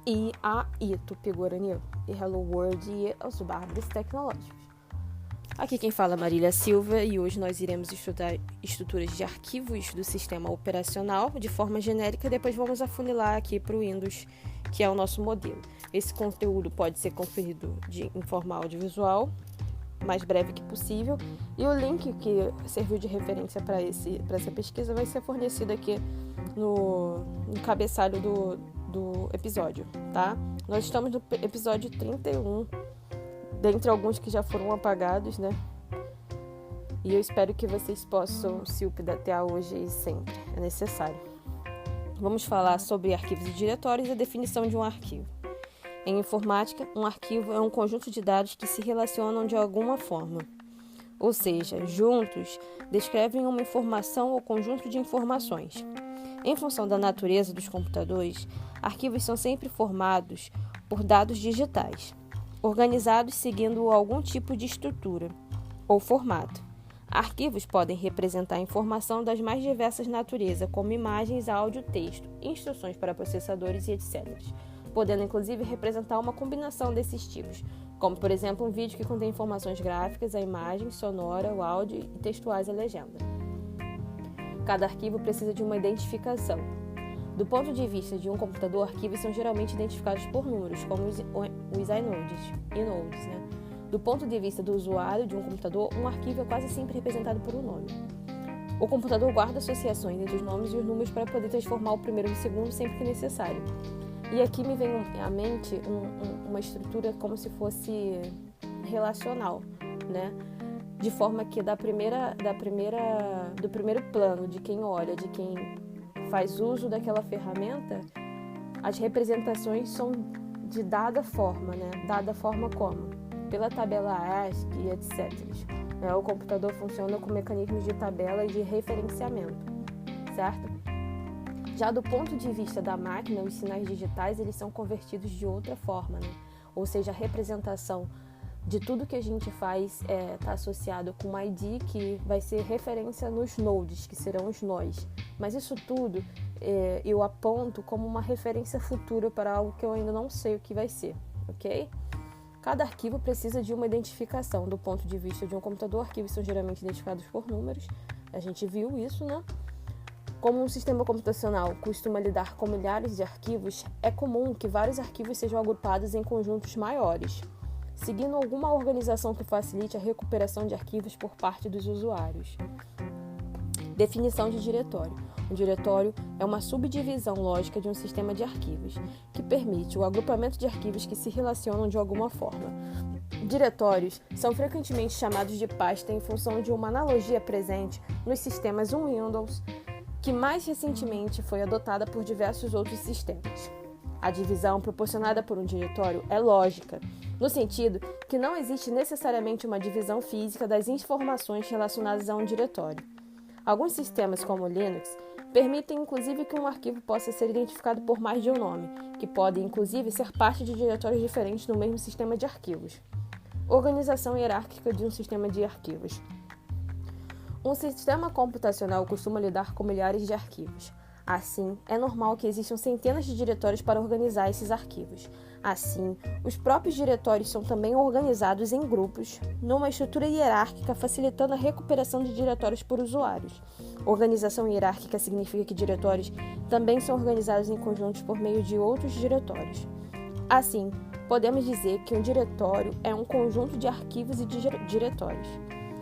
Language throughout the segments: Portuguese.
e a Tupi-Guarani e Hello World e os bárbaros tecnológicos. Aqui quem fala é Marília Silva e hoje nós iremos estudar estruturas de arquivos do sistema operacional de forma genérica, depois vamos afunilar aqui para o Windows, que é o nosso modelo. Esse conteúdo pode ser conferido em forma audiovisual, mais breve que possível, e o link que serviu de referência para essa pesquisa vai ser fornecido aqui no cabeçalho do episódio, tá? Nós estamos no episódio 31, dentre alguns que já foram apagados, né? E eu espero que vocês possam se updatear hoje e sempre, é necessário. Vamos falar sobre arquivos e diretórios e a definição de um arquivo. Em informática, um arquivo é um conjunto de dados que se relacionam de alguma forma, ou seja, juntos descrevem uma informação ou conjunto de informações. Em função da natureza dos computadores, arquivos são sempre formados por dados digitais, organizados seguindo algum tipo de estrutura ou formato. Arquivos podem representar informação das mais diversas naturezas, como imagens, áudio, texto, instruções para processadores e etc., podendo inclusive representar uma combinação desses tipos, como por exemplo um vídeo que contém informações gráficas, a imagem, sonora, o áudio e textuais a legenda. Cada arquivo precisa de uma identificação. Do ponto de vista de um computador, arquivos são geralmente identificados por números, como os inodes, né? Do ponto de vista do usuário de um computador, um arquivo é quase sempre representado por um nome. O computador guarda associações entre os nomes e os números para poder transformar o primeiro no segundo sempre que necessário. E aqui me vem à mente uma estrutura como se fosse relacional, né? De forma que do primeiro plano de quem olha, de quem faz uso daquela ferramenta, as representações são de dada forma, né? Dada forma como? Pela tabela ASCII, etc. O computador funciona com mecanismos de tabela e de referenciamento, certo? Já do ponto de vista da máquina, os sinais digitais eles são convertidos de outra forma, né? Ou seja, a representação de tudo que a gente faz está associado com um ID que vai ser referência nos nodes, que serão os nós. Mas isso tudo eu aponto como uma referência futura para algo que eu ainda não sei o que vai ser, ok? Cada arquivo precisa de uma identificação. Do ponto de vista de um computador, arquivos são geralmente identificados por números. A gente viu isso, né? Como um sistema computacional costuma lidar com milhares de arquivos, é comum que vários arquivos sejam agrupados em conjuntos maiores, seguindo alguma organização que facilite a recuperação de arquivos por parte dos usuários. Definição de diretório. Um diretório é uma subdivisão lógica de um sistema de arquivos, que permite o agrupamento de arquivos que se relacionam de alguma forma. Diretórios são frequentemente chamados de pasta em função de uma analogia presente nos sistemas Windows, que mais recentemente foi adotada por diversos outros sistemas. A divisão proporcionada por um diretório é lógica, no sentido que não existe necessariamente uma divisão física das informações relacionadas a um diretório. Alguns sistemas, como o Linux, permitem inclusive que um arquivo possa ser identificado por mais de um nome, que podem inclusive ser parte de diretórios diferentes no mesmo sistema de arquivos. Organização hierárquica de um sistema de arquivos. Um sistema computacional costuma lidar com milhares de arquivos. Assim, é normal que existam centenas de diretórios para organizar esses arquivos. Assim, os próprios diretórios são também organizados em grupos, numa estrutura hierárquica, facilitando a recuperação de diretórios por usuários. Organização hierárquica significa que diretórios também são organizados em conjuntos por meio de outros diretórios. Assim, podemos dizer que um diretório é um conjunto de arquivos e de diretórios.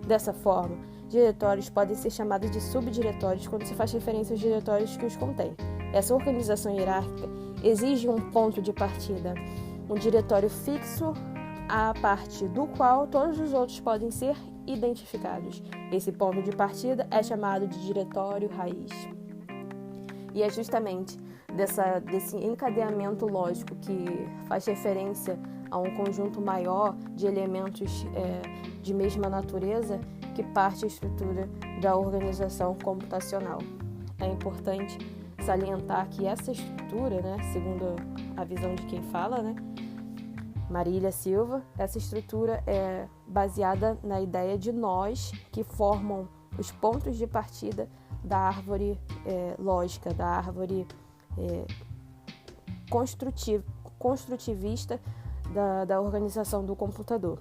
Dessa forma, diretórios podem ser chamados de subdiretórios quando se faz referência aos diretórios que os contêm. Essa organização hierárquica exige um ponto de partida, um diretório fixo a partir do qual todos os outros podem ser identificados. Esse ponto de partida é chamado de diretório raiz. E é justamente desse encadeamento lógico que faz referência a um conjunto maior de elementos de mesma natureza que parte a estrutura da organização computacional. É importante salientar que essa estrutura, né, segundo a visão de quem fala, né, Marília Silva, essa estrutura é baseada na ideia de nós que formam os pontos de partida da árvore lógica, da árvore construtivista da organização do computador.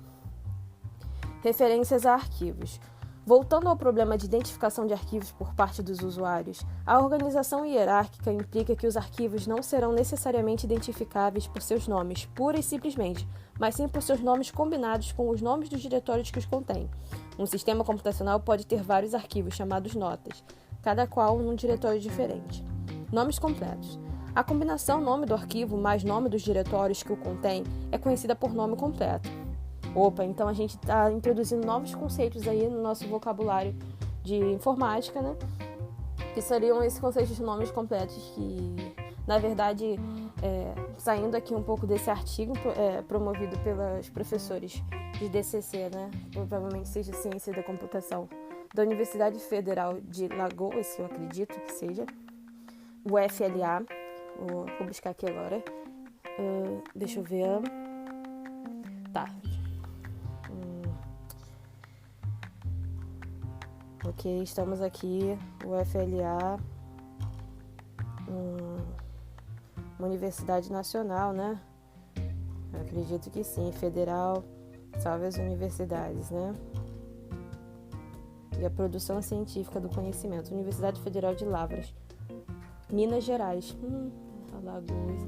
Referências a arquivos. Voltando ao problema de identificação de arquivos por parte dos usuários, a organização hierárquica implica que os arquivos não serão necessariamente identificáveis por seus nomes, pura e simplesmente, mas sim por seus nomes combinados com os nomes dos diretórios que os contêm. Um sistema computacional pode ter vários arquivos chamados notas, cada qual num diretório diferente. Nomes completos. A combinação nome do arquivo mais nome dos diretórios que o contém é conhecida por nome completo. Então a gente está introduzindo novos conceitos aí no nosso vocabulário de informática, né? Que seriam esses conceitos de nomes completos que, na verdade, saindo aqui um pouco desse artigo promovido pelos professores de DCC, né? Provavelmente seja Ciência da Computação, da Universidade Federal de Lagoas, que eu acredito que seja, o FLA, vou buscar aqui agora, deixa eu ver, tá. Ok, estamos aqui, o FLA, uma universidade nacional, né? Eu acredito que sim, federal, salve as universidades, né? E a produção científica do conhecimento, Universidade Federal de Lavras, Minas Gerais, Alagoas,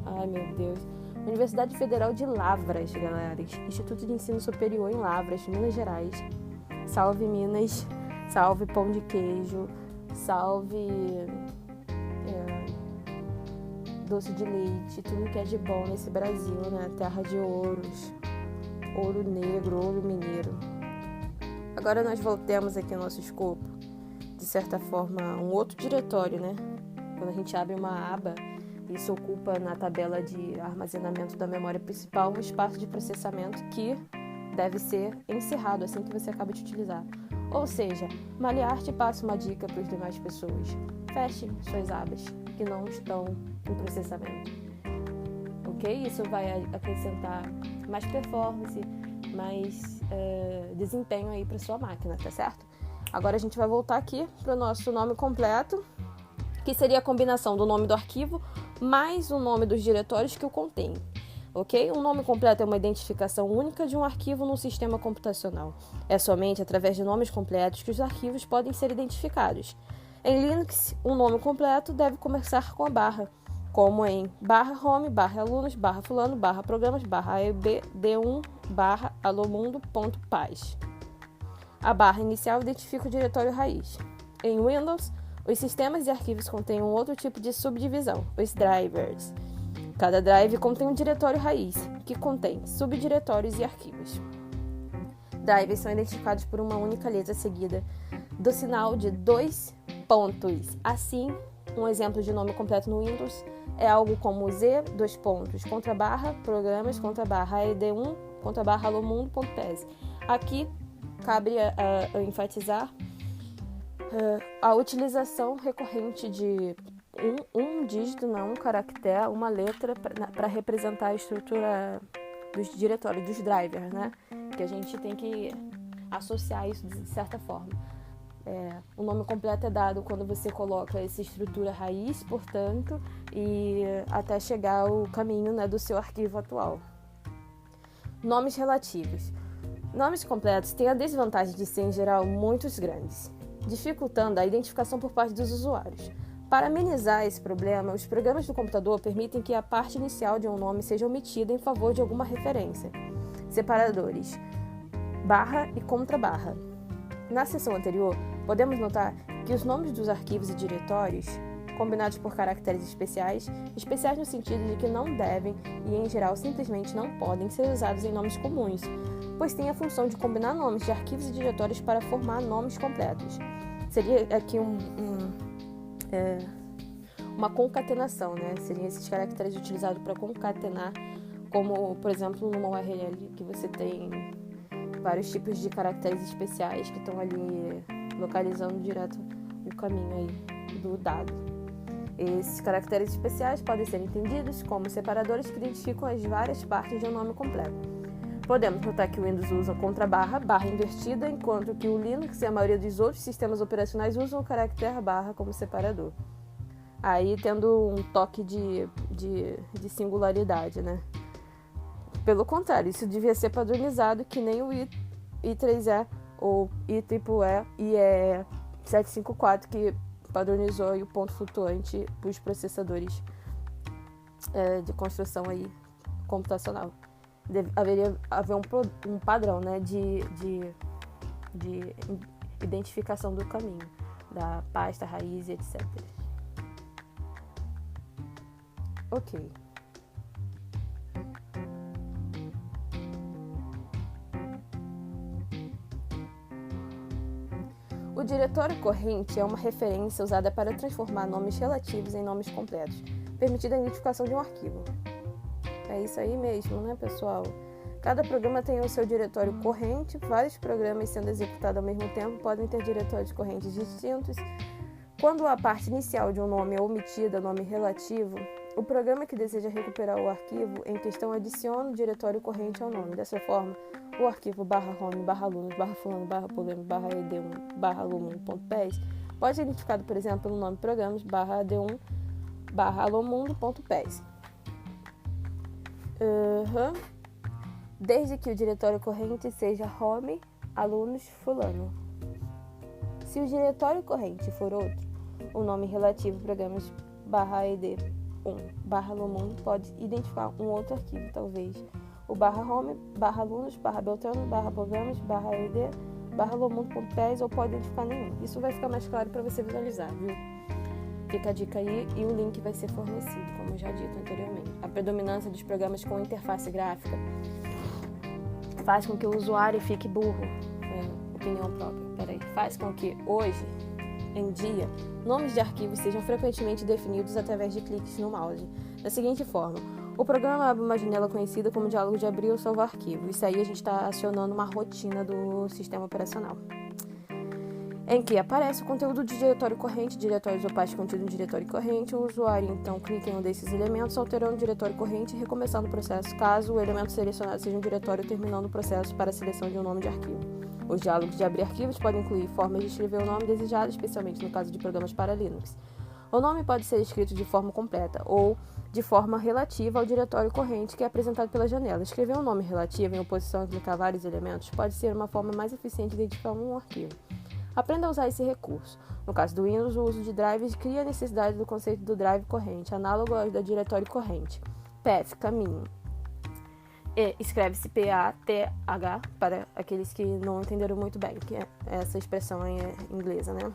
ai meu Deus, Universidade Federal de Lavras, galera, Instituto de Ensino Superior em Lavras, Minas Gerais, salve Minas. Salve pão de queijo, salve doce de leite, tudo que é de bom nesse Brasil, né? Terra de ouros, ouro negro, ouro mineiro. Agora nós voltemos aqui ao nosso escopo, de certa forma, um outro diretório, né? Quando a gente abre uma aba, isso ocupa na tabela de armazenamento da memória principal um espaço de processamento que deve ser encerrado assim que você acaba de utilizar. Ou seja, Maliarte passa uma dica para as demais pessoas. Feche suas abas que não estão em processamento. Ok? Isso vai acrescentar mais performance, mais desempenho aí para sua máquina, tá certo? Agora a gente vai voltar aqui para o nosso nome completo, que seria a combinação do nome do arquivo mais o nome dos diretórios que o contém. Ok? Um nome completo é uma identificação única de um arquivo no sistema computacional. É somente através de nomes completos que os arquivos podem ser identificados. Em Linux, um nome completo deve começar com a barra, como em /home, /alunos, /fulano, /programas, /aeb_d1, /alomundo.paz. A barra inicial identifica o diretório raiz. Em Windows, os sistemas e arquivos contêm um outro tipo de subdivisão, os drivers. Cada drive contém um diretório raiz, que contém subdiretórios e arquivos. Drivers são identificados por uma única letra seguida do sinal de 2 pontos. Assim, um exemplo de nome completo no Windows é algo como Z, _programas, /ed1, /alomundo.pes. Aqui, cabe enfatizar a utilização recorrente de um dígito, não um caractere, uma letra para representar a estrutura dos diretórios, dos drivers, né? Que a gente tem que associar isso de certa forma. O nome completo é dado quando você coloca essa estrutura raiz, portanto, e até chegar ao caminho, né, do seu arquivo atual. Nomes relativos. Nomes completos têm a desvantagem de ser, em geral, muito grandes, dificultando a identificação por parte dos usuários. Para amenizar esse problema, os programas do computador permitem que a parte inicial de um nome seja omitida em favor de alguma referência. Separadores, barra e contrabarra. Na seção anterior, podemos notar que os nomes dos arquivos e diretórios, combinados por caracteres especiais no sentido de que não devem e, em geral, simplesmente não podem ser usados em nomes comuns, pois têm a função de combinar nomes de arquivos e diretórios para formar nomes completos. Seria aqui uma concatenação, né? Seriam esses caracteres utilizados para concatenar, como, por exemplo, numa URL que você tem vários tipos de caracteres especiais que estão ali localizando direto o caminho aí do dado. Esses caracteres especiais podem ser entendidos como separadores que identificam as várias partes de um nome completo. Podemos notar que o Windows usa barra invertida, enquanto que o Linux e a maioria dos outros sistemas operacionais usam o caractere barra como separador. Aí tendo um toque de singularidade, né? Pelo contrário, isso devia ser padronizado que nem o I3E ou IEEE e E754 que padronizou aí o ponto flutuante para os processadores de construção aí computacional. Haveria haver um padrão, né, de identificação do caminho, da pasta, raiz e etc. Ok. O diretório corrente é uma referência usada para transformar nomes relativos em nomes completos, permitindo a identificação de um arquivo. É isso aí mesmo, né, pessoal? Cada programa tem o seu diretório corrente, vários programas sendo executados ao mesmo tempo podem ter diretórios correntes distintos. Quando a parte inicial de um nome é omitida, nome relativo, o programa que deseja recuperar o arquivo em questão adiciona o diretório corrente ao nome. Dessa forma, o arquivo /home, /alunos, /fulano, /programa, /ed1, /alumundo.pes pode ser identificado, por exemplo, pelo nome programas /ad1, /alomundo.pes. Desde que o diretório corrente seja home, alunos, fulano. Se o diretório corrente for outro, o nome relativo programas /ed1, /alomundo pode identificar um outro arquivo, talvez o /home, /alunos, /beltrano, /programas, /ed, /alomundo.pes ou pode identificar nenhum. Isso vai ficar mais claro para você visualizar, viu? Fica a dica aí e o link vai ser fornecido, como já dito anteriormente. A predominância dos programas com interface gráfica faz com que o usuário fique burro. Opinião própria. Faz com que hoje em dia, nomes de arquivos sejam frequentemente definidos através de cliques no mouse. Da seguinte forma, o programa abre uma janela conhecida como diálogo de abrir ou salvar arquivo. Isso aí a gente está acionando uma rotina do sistema operacional, em que aparece o conteúdo de diretório corrente, diretórios ou parte contido no diretório corrente. O usuário, então, clica em um desses elementos, alterando o diretório corrente e recomeçando o processo, caso o elemento selecionado seja um diretório, terminando o processo para a seleção de um nome de arquivo. Os diálogos de abrir arquivos podem incluir formas de escrever o nome desejado, especialmente no caso de programas para Linux. O nome pode ser escrito de forma completa ou de forma relativa ao diretório corrente que é apresentado pela janela. Escrever um nome relativo em oposição a clicar vários elementos pode ser uma forma mais eficiente de identificar um arquivo. Aprenda a usar esse recurso. No caso do Windows, o uso de drives cria a necessidade do conceito do drive corrente, análogo ao da diretório corrente. Path, caminho. Escreve-se P-A-T-H, para aqueles que não entenderam muito bem, que essa expressão é inglesa, né?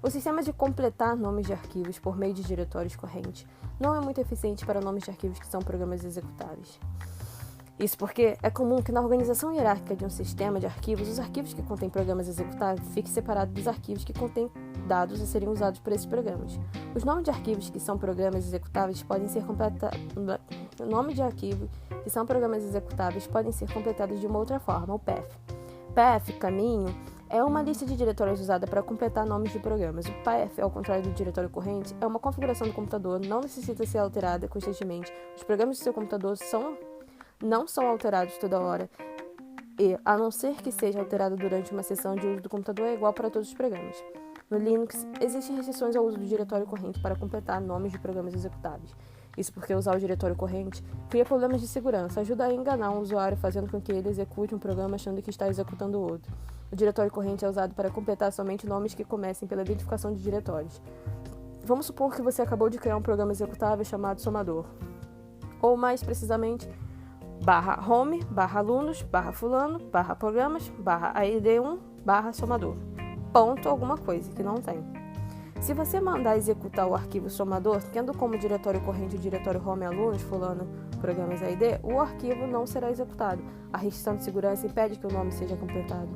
O sistema de completar nomes de arquivos por meio de diretórios corrente não é muito eficiente para nomes de arquivos que são programas executáveis. Isso porque é comum que na organização hierárquica de um sistema de arquivos, os arquivos que contêm programas executáveis fiquem separados dos arquivos que contêm dados a serem usados por esses programas. Os nomes de arquivos que são programas executáveis podem ser completados. O nome de arquivo que são programas executáveis podem ser completados de uma outra forma, o path. Path, caminho, é uma lista de diretórios usada para completar nomes de programas. O path, ao contrário do diretório corrente, é uma configuração do computador, não necessita ser alterada constantemente. Os programas do seu computador não são alterados toda hora e, a não ser que seja alterado durante uma sessão de uso do computador, é igual para todos os programas. No Linux, existem restrições ao uso do diretório corrente para completar nomes de programas executáveis. Isso porque usar o diretório corrente cria problemas de segurança, ajuda a enganar um usuário fazendo com que ele execute um programa achando que está executando outro. O diretório corrente é usado para completar somente nomes que comecem pela identificação de diretórios. Vamos supor que você acabou de criar um programa executável chamado somador, ou mais precisamente /home, /alunos, /fulano, /programas, /aed1, /somador. Ponto alguma coisa que não tem. Se você mandar executar o arquivo somador, tendo como diretório corrente o diretório home alunos, fulano, programas AED, o arquivo não será executado. A restrição de segurança impede que o nome seja completado.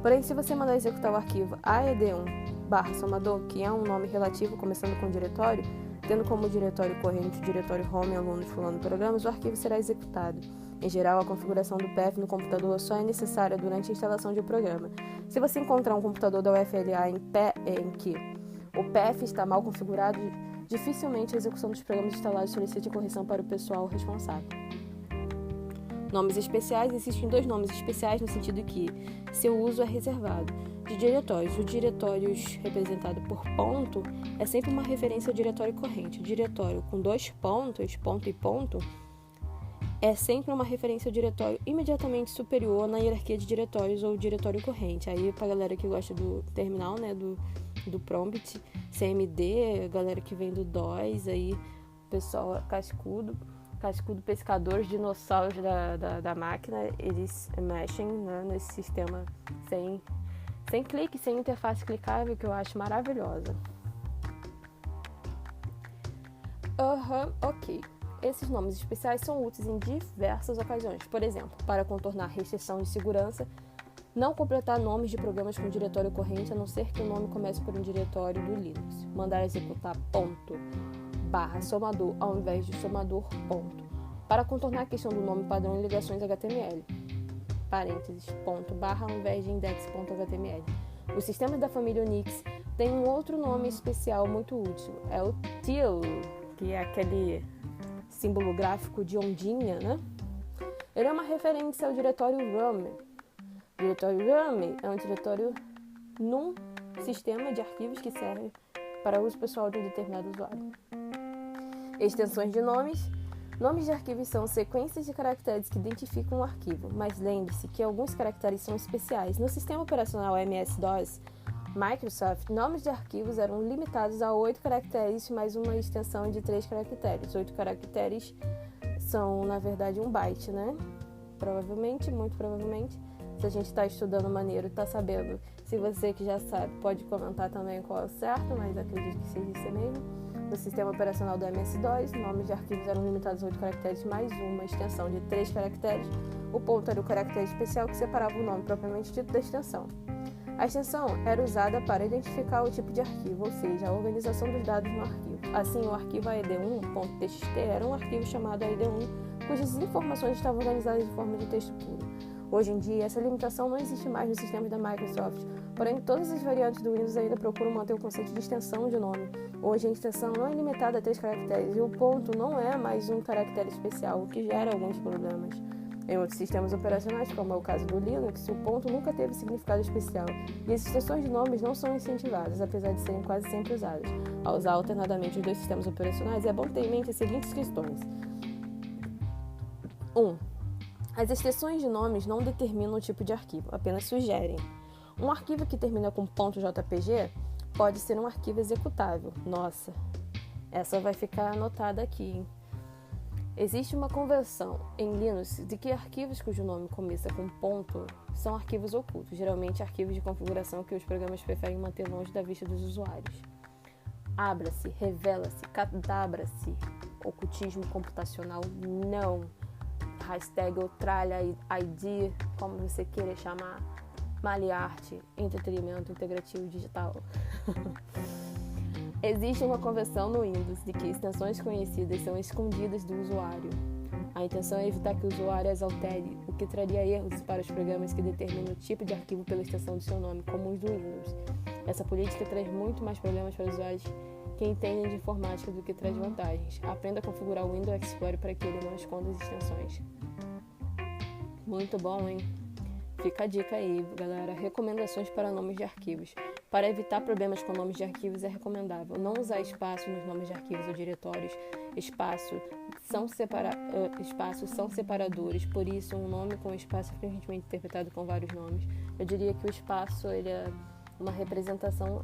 Porém, se você mandar executar o arquivo aed1/somador, que é um nome relativo começando com diretório, tendo como diretório corrente o diretório home alunos, fulano, programas, o arquivo será executado. Em geral, a configuração do path no computador só é necessária durante a instalação de um programa. Se você encontrar um computador da UFLA em que o path está mal configurado, dificilmente a execução dos programas instalados solicite correção para o pessoal responsável. Nomes especiais. Existem dois nomes especiais no sentido que seu uso é reservado. de diretórios. O diretórios representado por ponto é sempre uma referência ao diretório corrente. O diretório com 2 pontos, ponto e ponto, é sempre uma referência ao diretório imediatamente superior na hierarquia de diretórios ou diretório corrente. Aí, pra galera que gosta do terminal, né, do prompt, CMD, galera que vem do DOS, aí, pessoal cascudo pescadores, dinossauros da máquina, eles mexem, né, nesse sistema sem clique, sem interface clicável, que eu acho maravilhosa. Ok. Esses nomes especiais são úteis em diversas ocasiões. Por exemplo, para contornar restrição de segurança, não completar nomes de programas com diretório corrente, a não ser que o nome comece por um diretório do Linux. Mandar executar /somador ao invés de somador . Para contornar a questão do nome padrão em ligações HTML. Parênteses, /, ao invés de index.html. Os sistemas da família Unix têm um outro nome especial muito útil. É o TIL, que é aquele símbolo gráfico de ondinha, né? Ele é uma referência ao diretório RUM. O diretório RUM é um diretório num sistema de arquivos que serve para uso pessoal de um determinado usuário. Extensões de nomes. Nomes de arquivos são sequências de caracteres que identificam o arquivo, mas lembre-se que alguns caracteres são especiais. No sistema operacional MS-DOS, Microsoft, nomes de arquivos eram limitados a 8 caracteres mais uma extensão de 3 caracteres. 8 caracteres são, na verdade, 1 byte, né? Provavelmente, muito provavelmente. Se a gente está estudando maneiro, está sabendo. Se você que já sabe, pode comentar também qual é o certo, mas acredito que seja isso mesmo. No sistema operacional do MS-DOS, nomes de arquivos eram limitados a 8 caracteres mais uma extensão de 3 caracteres. O ponto era o caractere especial que separava o nome propriamente dito da extensão. A extensão era usada para identificar o tipo de arquivo, ou seja, a organização dos dados no arquivo. Assim, o arquivo aed1.txt era um arquivo chamado aed1, cujas informações estavam organizadas de forma de texto puro. Hoje em dia, essa limitação não existe mais nos sistemas da Microsoft, porém, todas as variantes do Windows ainda procuram manter o conceito de extensão de nome. Hoje, a extensão não é limitada a 3 caracteres e o ponto não é mais um caractere especial, o que gera alguns problemas. Em outros sistemas operacionais, como é o caso do Linux, o ponto nunca teve significado especial e as extensões de nomes não são incentivadas, apesar de serem quase sempre usadas. Ao usar alternadamente os 2 sistemas operacionais, é bom ter em mente as seguintes questões. 1. As extensões de nomes não determinam o tipo de arquivo, apenas sugerem. Um arquivo que termina com .jpg pode ser um arquivo executável. Nossa, essa vai ficar anotada aqui, hein? Existe uma convenção em Linux de que arquivos cujo nome começa com ponto são arquivos ocultos, geralmente arquivos de configuração que os programas preferem manter longe da vista dos usuários. Abra-se, revela-se, cadabra-se. Ocultismo computacional, não. Hashtag ou tralha, ID, como você queira chamar, maliarte, entretenimento integrativo digital. Existe uma convenção no Windows de que extensões conhecidas são escondidas do usuário. A intenção é evitar que o usuário as altere, o que traria erros para os programas que determinam o tipo de arquivo pela extensão do seu nome, como os do Windows. Essa política traz muito mais problemas para os usuários que entendem de informática do que traz vantagens. Aprenda a configurar o Windows Explorer para que ele não esconda as extensões. Muito bom, hein? Fica a dica aí, galera. Recomendações para nomes de arquivos. Para evitar problemas com nomes de arquivos é recomendável não usar espaço nos nomes de arquivos ou diretórios. Espaços são separadores, por isso um nome com espaço é frequentemente interpretado com vários nomes. Eu diria que o espaço ele é uma representação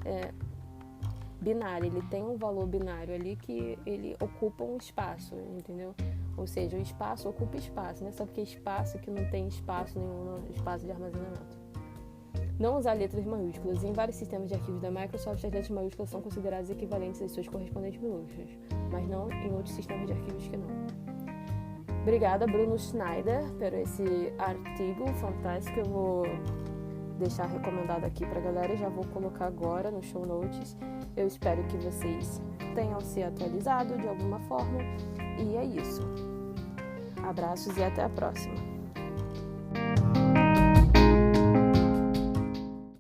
binária, ele tem um valor binário ali que ele ocupa um espaço, entendeu? Ou seja, o espaço ocupa espaço, não é só porque espaço que não tem espaço nenhum no espaço de armazenamento. Não usar letras maiúsculas. Em vários sistemas de arquivos da Microsoft, as letras maiúsculas são consideradas equivalentes às suas correspondentes minúsculas, mas não em outros sistemas de arquivos que não. Obrigada, Bruno Schneider, por esse artigo fantástico. Eu vou deixar recomendado aqui para a galera e já vou colocar agora no show notes. Eu espero que vocês tenham se atualizado de alguma forma. E é isso. Abraços e até a próxima.